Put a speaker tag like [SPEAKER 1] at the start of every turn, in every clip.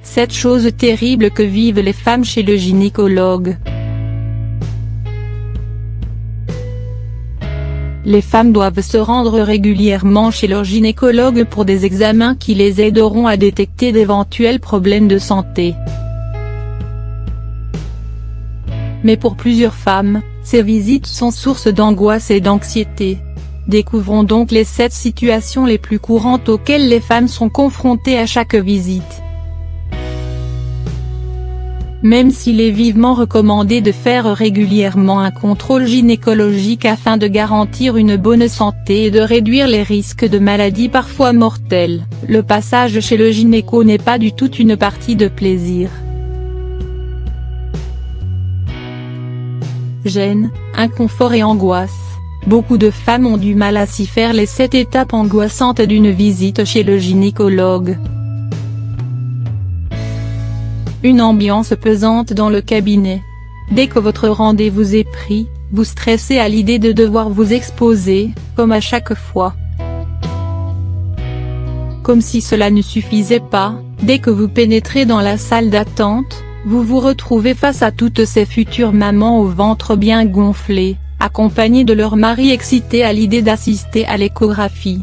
[SPEAKER 1] 7 choses terribles que vivent les femmes chez le gynécologue. Les femmes doivent se rendre régulièrement chez leur gynécologue pour des examens qui les aideront à détecter d'éventuels problèmes de santé. Mais pour plusieurs femmes, ces visites sont source d'angoisse et d'anxiété. Découvrons donc les 7 situations les plus courantes auxquelles les femmes sont confrontées à chaque visite. Même s'il est vivement recommandé de faire régulièrement un contrôle gynécologique afin de garantir une bonne santé et de réduire les risques de maladies parfois mortelles, le passage chez le gynéco n'est pas du tout une partie de plaisir. Gêne, inconfort et angoisse. Beaucoup de femmes ont du mal à s'y faire les 7 étapes angoissantes d'une visite chez le gynécologue. Une ambiance pesante dans le cabinet. Dès que votre rendez-vous est pris, vous stressez à l'idée de devoir vous exposer, comme à chaque fois. Comme si cela ne suffisait pas, dès que vous pénétrez dans la salle d'attente, vous vous retrouvez face à toutes ces futures mamans au ventre bien gonflé, accompagnées de leur mari excités à l'idée d'assister à l'échographie.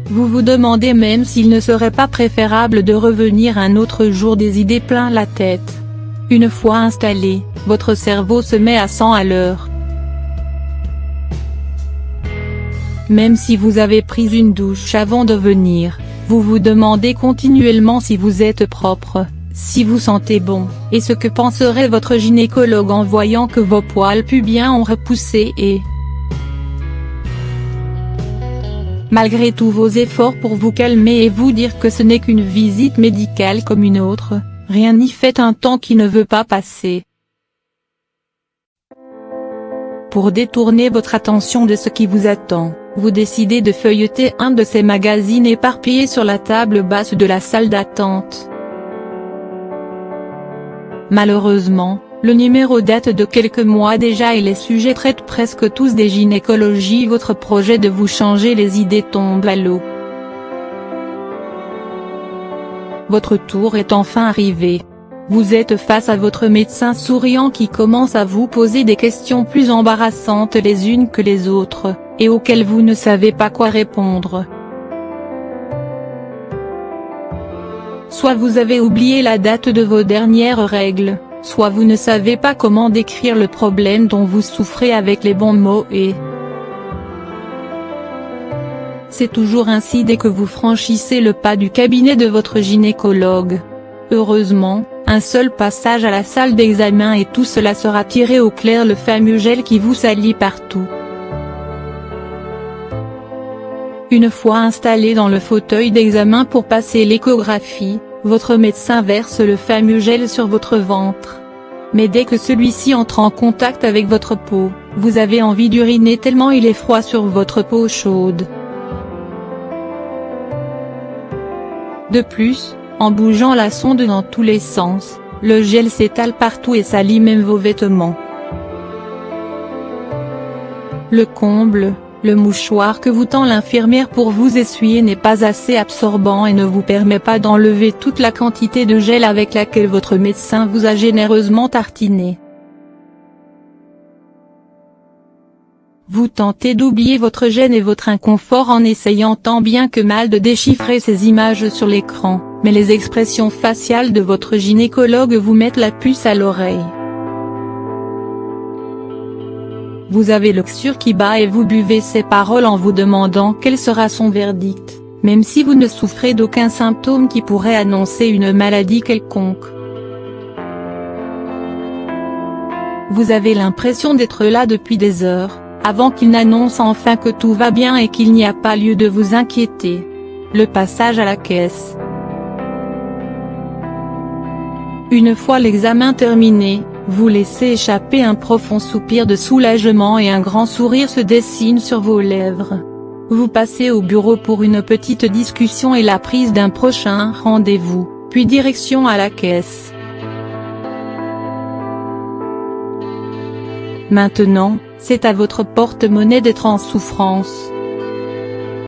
[SPEAKER 1] Vous vous demandez même s'il ne serait pas préférable de revenir un autre jour des idées plein la tête. Une fois installé, votre cerveau se met à 100 à l'heure. Même si vous avez pris une douche avant de venir, vous vous demandez continuellement si vous êtes propre, si vous sentez bon, et ce que penserait votre gynécologue en voyant que vos poils pubiens ont repoussé et… Malgré tous vos efforts pour vous calmer et vous dire que ce n'est qu'une visite médicale comme une autre, rien n'y fait, un temps qui ne veut pas passer. Pour détourner votre attention de ce qui vous attend, vous décidez de feuilleter un de ces magazines éparpillés sur la table basse de la salle d'attente. Malheureusement, le numéro date de quelques mois déjà et les sujets traitent presque tous des gynécologies. Votre projet de vous changer les idées tombe à l'eau. Votre tour est enfin arrivé. Vous êtes face à votre médecin souriant qui commence à vous poser des questions plus embarrassantes les unes que les autres, et auxquelles vous ne savez pas quoi répondre. Soit vous avez oublié la date de vos dernières règles, soit vous ne savez pas comment décrire le problème dont vous souffrez avec les bons mots et… C'est toujours ainsi dès que vous franchissez le pas du cabinet de votre gynécologue. Heureusement, un seul passage à la salle d'examen et tout cela sera tiré au clair, le fameux gel qui vous salit partout. Une fois installé dans le fauteuil d'examen pour passer l'échographie, votre médecin verse le fameux gel sur votre ventre. Mais dès que celui-ci entre en contact avec votre peau, vous avez envie d'uriner tellement il est froid sur votre peau chaude. De plus, en bougeant la sonde dans tous les sens, le gel s'étale partout et salit même vos vêtements. Le comble, le mouchoir que vous tend l'infirmière pour vous essuyer n'est pas assez absorbant et ne vous permet pas d'enlever toute la quantité de gel avec laquelle votre médecin vous a généreusement tartiné. Vous tentez d'oublier votre gêne et votre inconfort en essayant tant bien que mal de déchiffrer ces images sur l'écran, mais les expressions faciales de votre gynécologue vous mettent la puce à l'oreille. Vous avez le cœur qui bat et vous buvez ses paroles en vous demandant quel sera son verdict, même si vous ne souffrez d'aucun symptôme qui pourrait annoncer une maladie quelconque. Vous avez l'impression d'être là depuis des heures, avant qu'il n'annonce enfin que tout va bien et qu'il n'y a pas lieu de vous inquiéter. Le passage à la caisse. Une fois l'examen terminé, vous laissez échapper un profond soupir de soulagement et un grand sourire se dessine sur vos lèvres. Vous passez au bureau pour une petite discussion et la prise d'un prochain rendez-vous, puis direction à la caisse. Maintenant, c'est à votre porte-monnaie d'être en souffrance.